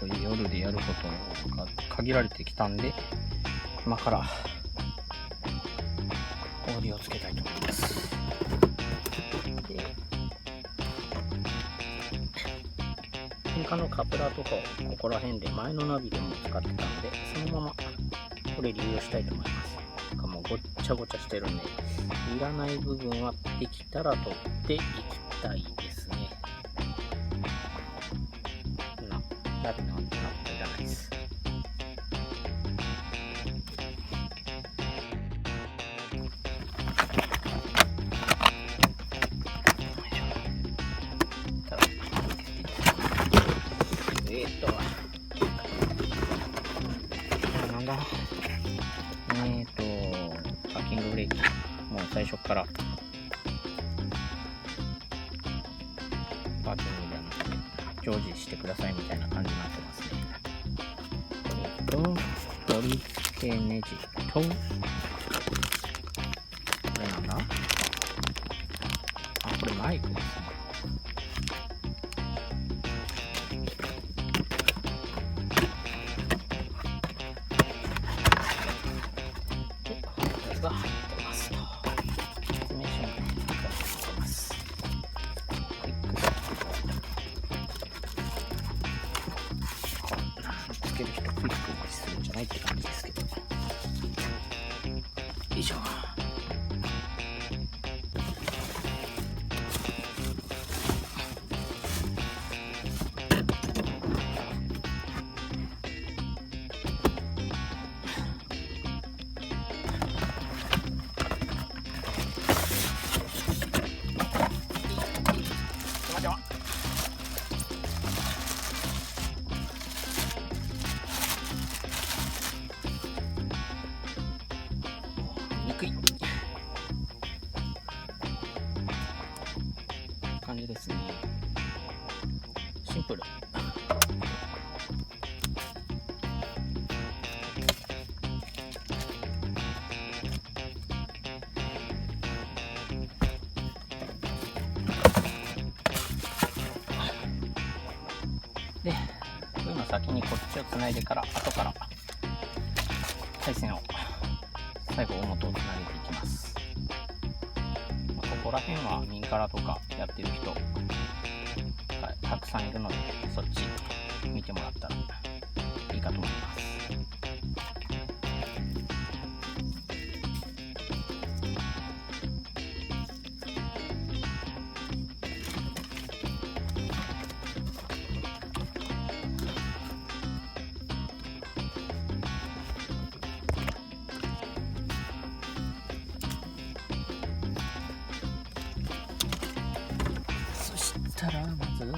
と夜でやることが限られてきたんで、今からオーディオをつけたいと思います。で、変換のカプラーとかをここら辺で前のナビでも使ってたので、そのままこれ利用したいと思います。もうごっちゃごちゃしてるんで、いらない部分はできたら取っていきたいですね。ナビのアンテナとかいらないです。なんだパッキングブレーキ、もう最初からパーキングで常時してくださいみたいな感じになってますね。取り付けネジと、これなんだ？これマイクですね。が入ってますと。説明書に書いてます。クイックソフト。つける人クイックにするんじゃないって感じですけど。よいしょ。感じですね。シンプル。で、こういうの先にこっちをつないでから後から配線を最後大元をつないでいきます。ここら辺はミンカラとかやってる人がたくさんいるので、そっち見てもらったらいいかと思います。そしたらまず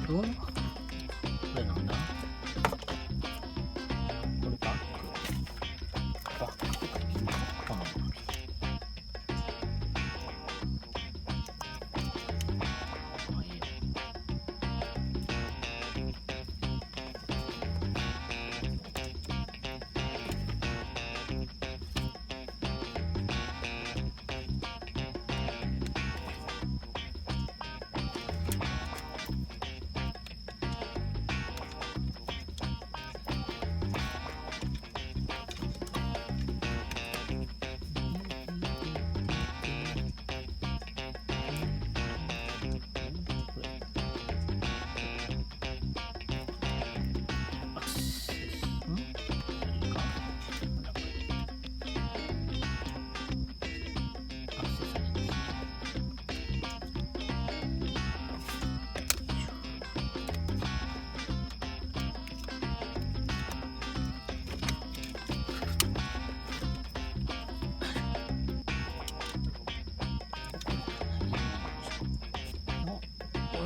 これなんだ？これバックとかこの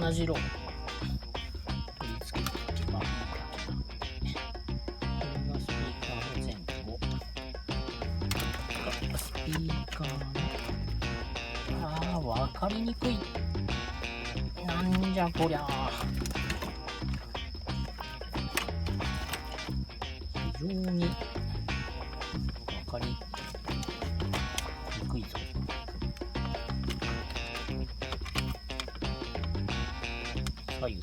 同じロー取り付けていけばいいだけなので、これがスピーカーの前後をスピーカーのわかりにくい。なんじゃこりゃ。非常にわかりにくいぞ。左右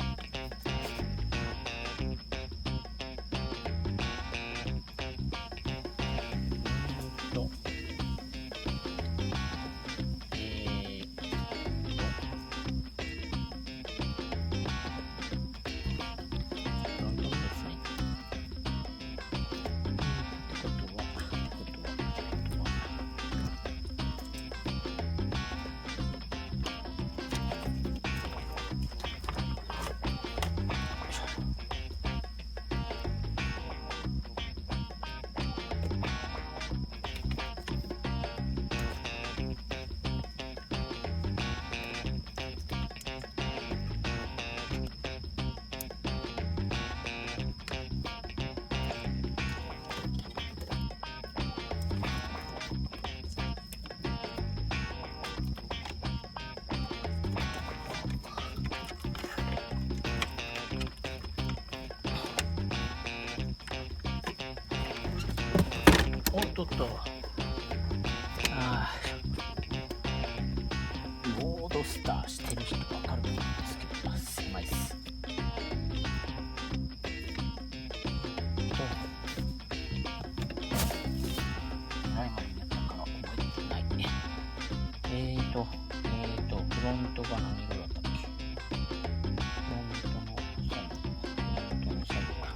おっとっと、ロードスターしてる人わかると思うんですけど、狭いっす。ライマルになったから覚えてないね。フロントが何色だったっけ？フロントの左右か。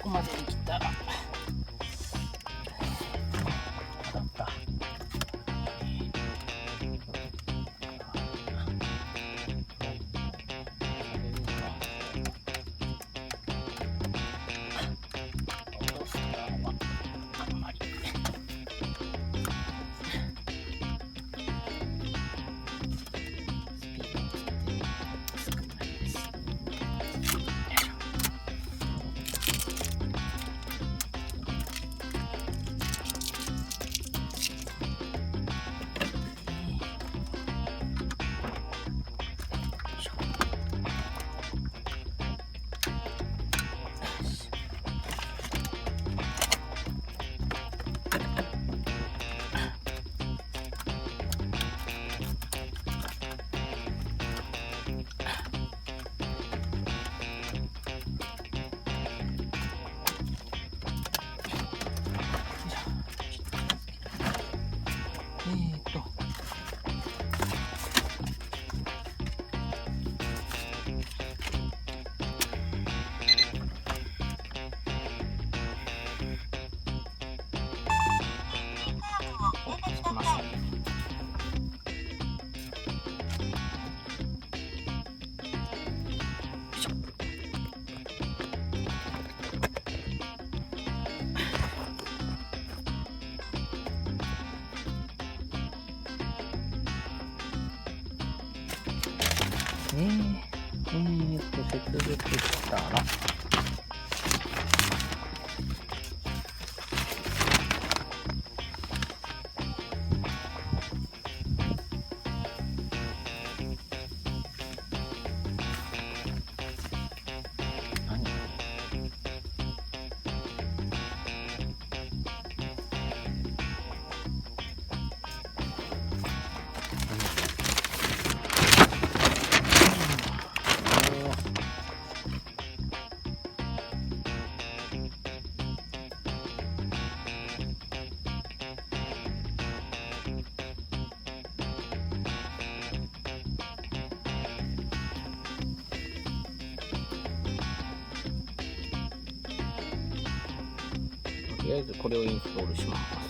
までできたらだった接続したら、とりあえずこれをインストールします。